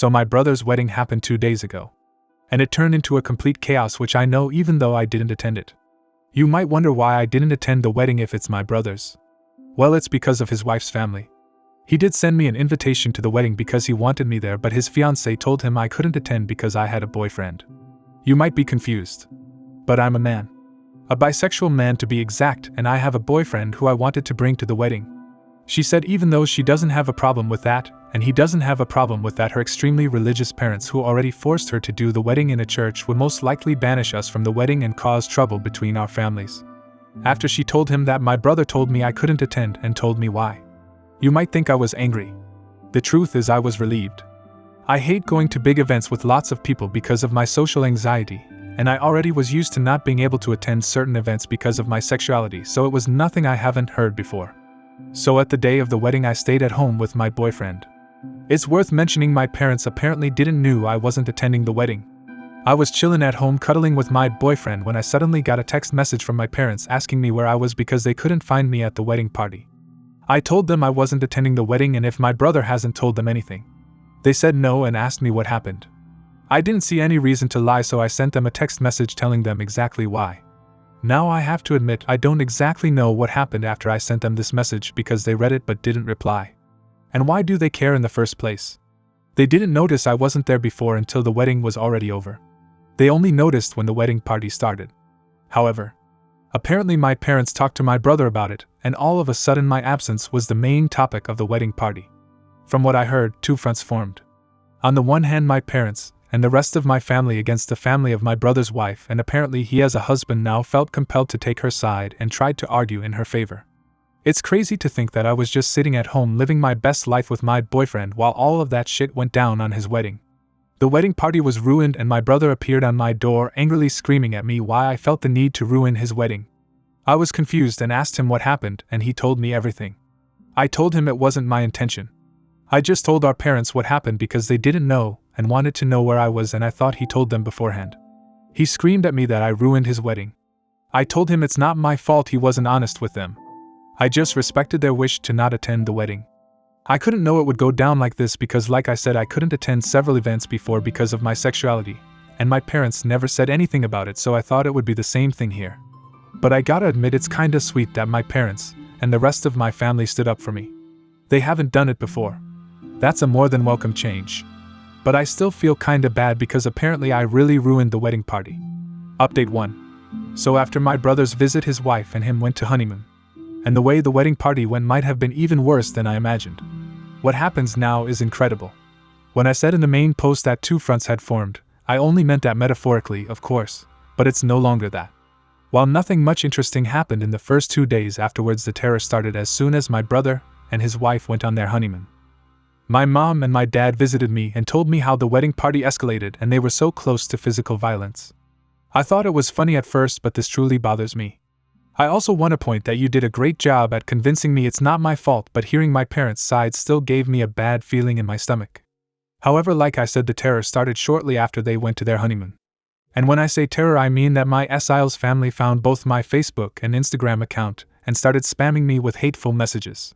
So my brother's wedding happened 2 days ago. And it turned into a complete chaos, which I know even though I didn't attend it. You might wonder why I didn't attend the wedding if it's my brother's. Well, it's because of his wife's family. He did send me an invitation to the wedding because he wanted me there, but his fiance told him I couldn't attend because I had a boyfriend. You might be confused. But I'm a man. A bisexual man to be exact, and I have a boyfriend who I wanted to bring to the wedding. She said even though she doesn't have a problem with that, and he doesn't have a problem with that, her extremely religious parents who already forced her to do the wedding in a church would most likely banish us from the wedding and cause trouble between our families. After she told him that, my brother told me I couldn't attend and told me why. You might think I was angry. The truth is I was relieved. I hate going to big events with lots of people because of my social anxiety, and I already was used to not being able to attend certain events because of my sexuality, so it was nothing I haven't heard before. So at the day of the wedding I stayed at home with my boyfriend. It's worth mentioning my parents apparently didn't know I wasn't attending the wedding. I was chillin' at home cuddling with my boyfriend when I suddenly got a text message from my parents asking me where I was because they couldn't find me at the wedding party. I told them I wasn't attending the wedding and if my brother hasn't told them anything. They said no and asked me what happened. I didn't see any reason to lie, so I sent them a text message telling them exactly why. Now I have to admit I don't exactly know what happened after I sent them this message because they read it but didn't reply. And why do they care in the first place? They didn't notice I wasn't there before until the wedding was already over. They only noticed when the wedding party started. However, apparently my parents talked to my brother about it, and all of a sudden my absence was the main topic of the wedding party. From what I heard, two fronts formed. On the one hand, my parents, and the rest of my family against the family of my brother's wife, and apparently he as a husband now felt compelled to take her side and tried to argue in her favor. It's crazy to think that I was just sitting at home living my best life with my boyfriend while all of that shit went down on his wedding. The wedding party was ruined and my brother appeared on my door angrily screaming at me why I felt the need to ruin his wedding. I was confused and asked him what happened, and he told me everything. I told him it wasn't my intention. I just told our parents what happened because they didn't know and wanted to know where I was, and I thought he told them beforehand. He screamed at me that I ruined his wedding. I told him it's not my fault he wasn't honest with them. I just respected their wish to not attend the wedding. I couldn't know it would go down like this because, like I said, I couldn't attend several events before because of my sexuality, and my parents never said anything about it, so I thought it would be the same thing here. But I gotta admit it's kinda sweet that my parents and the rest of my family stood up for me. They haven't done it before. That's a more than welcome change. But I still feel kinda bad because apparently I really ruined the wedding party. Update 1. So after my brother's visit, his wife and him went to honeymoon. And the way the wedding party went might have been even worse than I imagined. What happens now is incredible. When I said in the main post that two fronts had formed, I only meant that metaphorically, of course, but it's no longer that. While nothing much interesting happened in the first 2 days afterwards, the terror started as soon as my brother and his wife went on their honeymoon. My mom and my dad visited me and told me how the wedding party escalated and they were so close to physical violence. I thought it was funny at first, but this truly bothers me. I also want to point that you did a great job at convincing me it's not my fault, but hearing my parents' side still gave me a bad feeling in my stomach. However, like I said, the terror started shortly after they went to their honeymoon. And when I say terror, I mean that my Siles family found both my Facebook and Instagram account and started spamming me with hateful messages.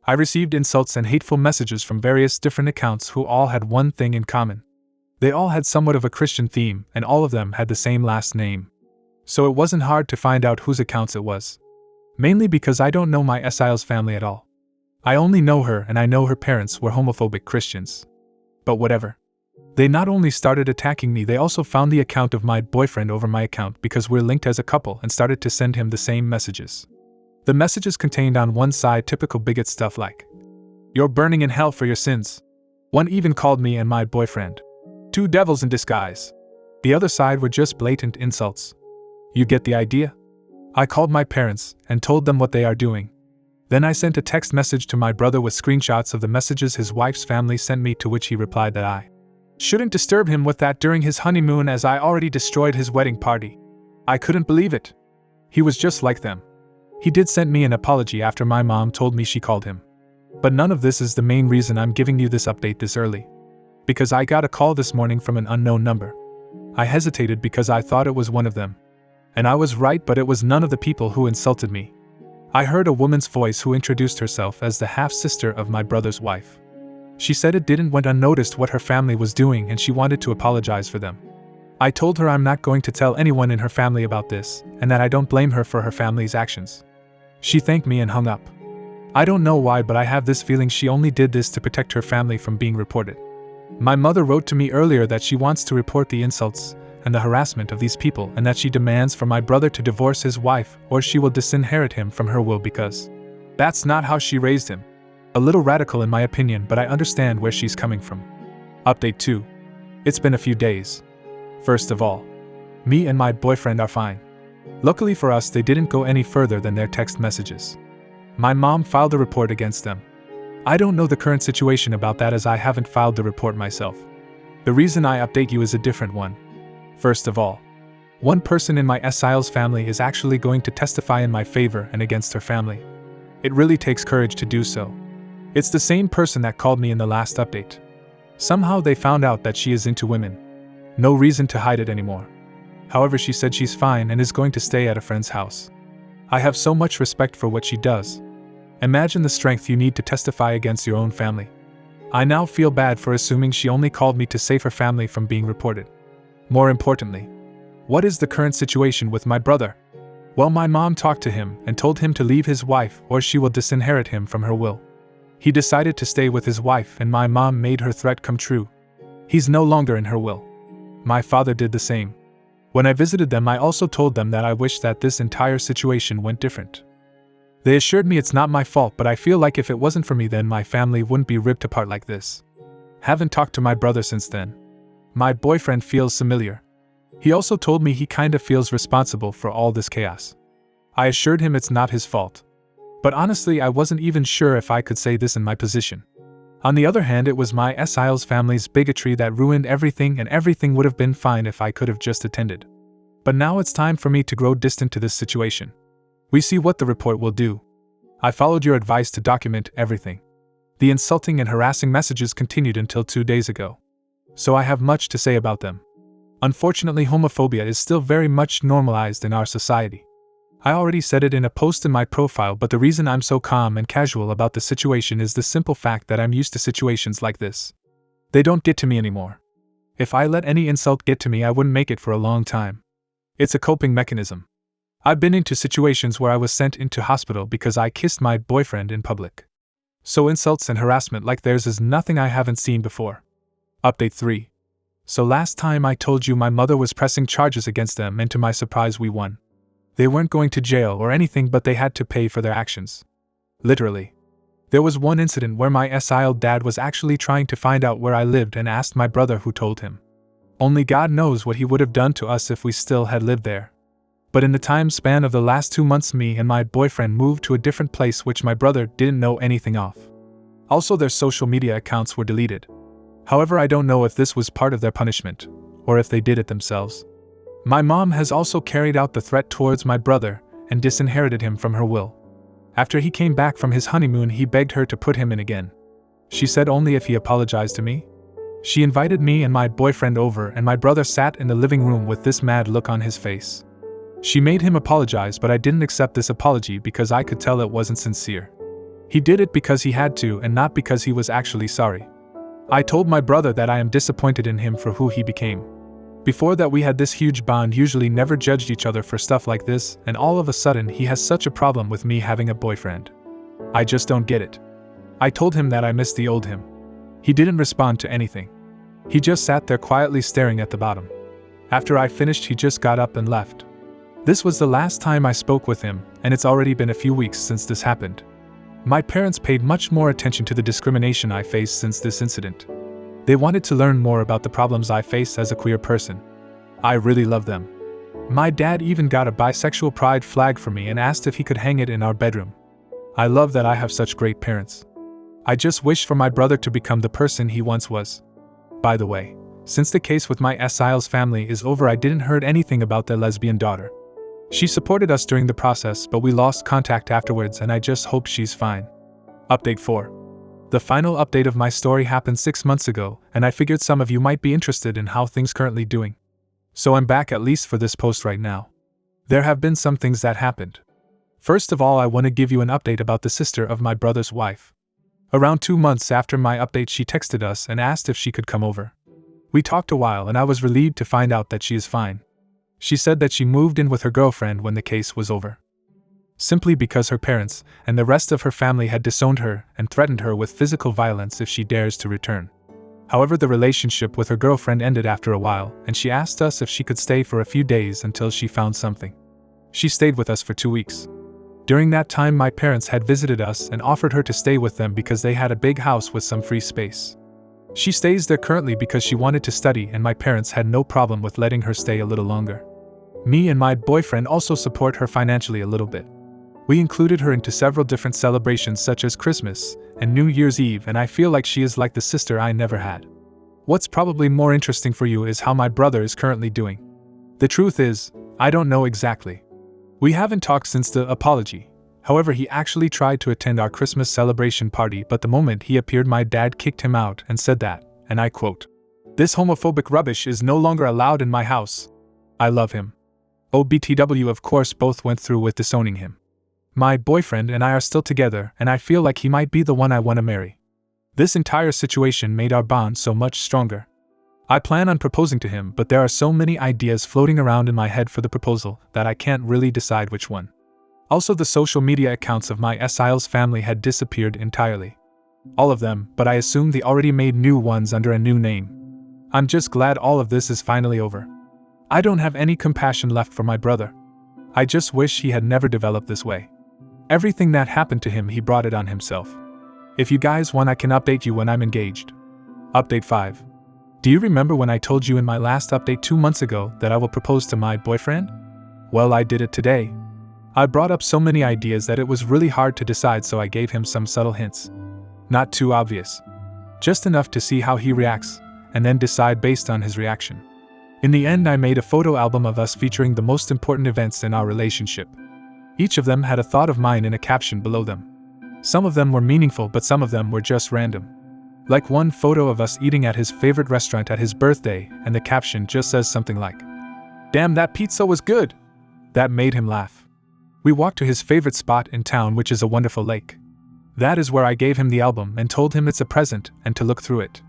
I received insults and hateful messages from various different accounts who all had one thing in common. They all had somewhat of a Christian theme, and all of them had the same last name. So it wasn't hard to find out whose accounts it was. Mainly because I don't know my Siles family at all. I only know her, and I know her parents were homophobic Christians. But whatever. They not only started attacking me, they also found the account of my boyfriend over my account because we're linked as a couple and started to send him the same messages. The messages contained on one side typical bigot stuff like, "You're burning in hell for your sins." One even called me and my boyfriend two devils in disguise. The other side were just blatant insults. You get the idea? I called my parents and told them what they are doing. Then I sent a text message to my brother with screenshots of the messages his wife's family sent me, to which he replied that I shouldn't disturb him with that during his honeymoon as I already destroyed his wedding party. I couldn't believe it. He was just like them. He did send me an apology after my mom told me she called him. But none of this is the main reason I'm giving you this update this early. Because I got a call this morning from an unknown number. I hesitated because I thought it was one of them. And I was right, but it was none of the people who insulted me. I heard a woman's voice who introduced herself as the half-sister of my brother's wife. She said it didn't went unnoticed what her family was doing and she wanted to apologize for them. I told her I'm not going to tell anyone in her family about this, and that I don't blame her for her family's actions. She thanked me and hung up. I don't know why, but I have this feeling she only did this to protect her family from being reported. My mother wrote to me earlier that she wants to report the insults and the harassment of these people, and that she demands for my brother to divorce his wife or she will disinherit him from her will, because that's not how she raised him. A little radical in my opinion, but I understand where she's coming from. Update 2. It's been a few days. First of all, me and my boyfriend are fine. Luckily for us, they didn't go any further than their text messages. My mom filed a report against them. I don't know the current situation about that, as I haven't filed the report myself. The reason I update you is a different one. First of all, one person in my Siles family is actually going to testify in my favor and against her family. It really takes courage to do so. It's the same person that called me in the last update. Somehow they found out that she is into women. No reason to hide it anymore. However, she said she's fine and is going to stay at a friend's house. I have so much respect for what she does. Imagine the strength you need to testify against your own family. I now feel bad for assuming she only called me to save her family from being reported. More importantly, what is the current situation with my brother? Well, my mom talked to him and told him to leave his wife or she will disinherit him from her will. He decided to stay with his wife and my mom made her threat come true. He's no longer in her will. My father did the same. When I visited them, I also told them that I wish that this entire situation went different. They assured me it's not my fault, but I feel like if it wasn't for me, then my family wouldn't be ripped apart like this. Haven't talked to my brother since then. My boyfriend feels familiar. He also told me he kinda feels responsible for all this chaos. I assured him it's not his fault. But honestly, I wasn't even sure if I could say this in my position. On the other hand, it was my Siles family's bigotry that ruined everything, and everything would have been fine if I could have just attended. But now it's time for me to grow distant to this situation. We see what the report will do. I followed your advice to document everything. The insulting and harassing messages continued until 2 days ago. So I have much to say about them. Unfortunately, homophobia is still very much normalized in our society. I already said it in a post in my profile, but the reason I'm so calm and casual about the situation is the simple fact that I'm used to situations like this. They don't get to me anymore. If I let any insult get to me, I wouldn't make it for a long time. It's a coping mechanism. I've been into situations where I was sent into hospital because I kissed my boyfriend in public. So insults and harassment like theirs is nothing I haven't seen before. Update 3. So last time I told you my mother was pressing charges against them, and to my surprise we won. They weren't going to jail or anything, but they had to pay for their actions. Literally. There was one incident where my SIL dad was actually trying to find out where I lived and asked my brother, who told him. Only God knows what he would have done to us if we still had lived there. But in the time span of the last 2 months, me and my boyfriend moved to a different place which my brother didn't know anything of. Also, their social media accounts were deleted. However, I don't know if this was part of their punishment, or if they did it themselves. My mom has also carried out the threat towards my brother and disinherited him from her will. After he came back from his honeymoon, he begged her to put him in again. She said only if he apologized to me. She invited me and my boyfriend over, and my brother sat in the living room with this mad look on his face. She made him apologize, but I didn't accept this apology because I could tell it wasn't sincere. He did it because he had to and not because he was actually sorry. I told my brother that I am disappointed in him for who he became. Before that, we had this huge bond, usually never judged each other for stuff like this, and all of a sudden he has such a problem with me having a boyfriend. I just don't get it. I told him that I miss the old him. He didn't respond to anything. He just sat there quietly staring at the bottom. After I finished, he just got up and left. This was the last time I spoke with him, and it's already been a few weeks since this happened. My parents paid much more attention to the discrimination I faced since this incident. They wanted to learn more about the problems I face as a queer person. I really love them. My dad even got a bisexual pride flag for me and asked if he could hang it in our bedroom. I love that I have such great parents. I just wish for my brother to become the person he once was. By the way, since the case with my Siles family is over, I didn't heard anything about their lesbian daughter. She supported us during the process, but we lost contact afterwards, and I just hope she's fine. Update 4. The final update of my story happened 6 months ago, and I figured some of you might be interested in how things currently doing. So I'm back, at least for this post right now. There have been some things that happened. First of all, I want to give you an update about the sister of my brother's wife. Around 2 months after my update, she texted us and asked if she could come over. We talked a while and I was relieved to find out that she is fine. She said that she moved in with her girlfriend when the case was over, simply because her parents and the rest of her family had disowned her and threatened her with physical violence if she dares to return. However, the relationship with her girlfriend ended after a while, and she asked us if she could stay for a few days until she found something. She stayed with us for 2 weeks. During that time, my parents had visited us and offered her to stay with them because they had a big house with some free space. She stays there currently because she wanted to study, and my parents had no problem with letting her stay a little longer. Me and my boyfriend also support her financially a little bit. We included her into several different celebrations such as Christmas and New Year's Eve, and I feel like she is like the sister I never had. What's probably more interesting for you is how my brother is currently doing. The truth is, I don't know exactly. We haven't talked since the apology. However, he actually tried to attend our Christmas celebration party, but the moment he appeared, my dad kicked him out and said that, and I quote, "This homophobic rubbish is no longer allowed in my house. I love him." OBTW, of course, both went through with disowning him. My boyfriend and I are still together, and I feel like he might be the one I want to marry. This entire situation made our bond so much stronger. I plan on proposing to him, but there are so many ideas floating around in my head for the proposal that I can't really decide which one. Also, the social media accounts of my Siles family had disappeared entirely. All of them, but I assume they already made new ones under a new name. I'm just glad all of this is finally over. I don't have any compassion left for my brother. I just wish he had never developed this way. Everything that happened to him, he brought it on himself. If you guys want, I can update you when I'm engaged. Update 5. Do you remember when I told you in my last update 2 months ago that I will propose to my boyfriend? Well, I did it today. I brought up so many ideas that it was really hard to decide, so I gave him some subtle hints. Not too obvious. Just enough to see how he reacts, and then decide based on his reaction. In the end, I made a photo album of us featuring the most important events in our relationship. Each of them had a thought of mine in a caption below them. Some of them were meaningful, but some of them were just random. Like one photo of us eating at his favorite restaurant at his birthday, and the caption just says something like, "Damn, that pizza was good!" That made him laugh. We walked to his favorite spot in town, which is a wonderful lake. That is where I gave him the album and told him it's a present and to look through it.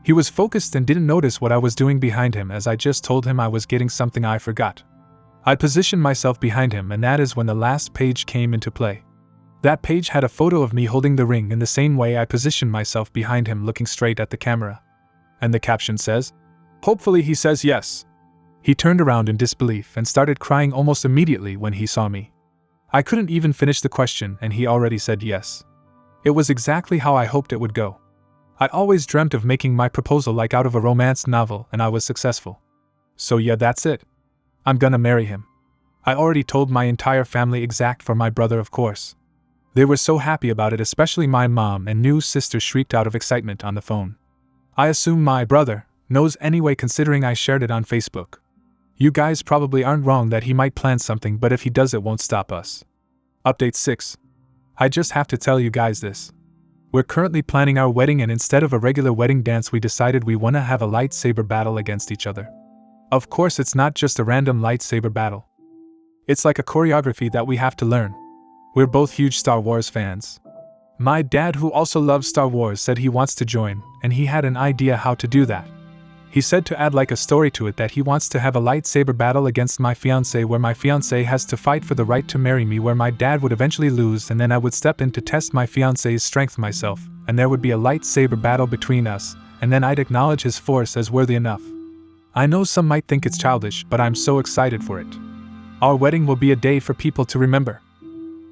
He was focused and didn't notice what I was doing behind him, as I just told him I was getting something I forgot. I positioned myself behind him, and that is when the last page came into play. That page had a photo of me holding the ring in the same way I positioned myself behind him, looking straight at the camera. And the caption says, "Hopefully he says yes." He turned around in disbelief and started crying almost immediately when he saw me. I couldn't even finish the question and he already said yes. It was exactly how I hoped it would go. I always dreamt of making my proposal like out of a romance novel, and I was successful. So yeah, that's it. I'm gonna marry him. I already told my entire family, except for my brother, of course. They were so happy about it, especially my mom and new sister shrieked out of excitement on the phone. I assume my brother knows anyway, considering I shared it on Facebook. You guys probably aren't wrong that he might plan something, but if he does, it won't stop us. Update 6. I just have to tell you guys this. We're currently planning our wedding, and instead of a regular wedding dance, we decided we want to have a lightsaber battle against each other. Of course, it's not just a random lightsaber battle. It's like a choreography that we have to learn. We're both huge Star Wars fans. My dad, who also loves Star Wars, said he wants to join, and he had an idea how to do that. He said to add like a story to it, that he wants to have a lightsaber battle against my fiance, where my fiance has to fight for the right to marry me, where my dad would eventually lose, and then I would step in to test my fiance's strength myself, and there would be a lightsaber battle between us, and then I'd acknowledge his force as worthy enough. I know some might think it's childish, but I'm so excited for it. Our wedding will be a day for people to remember.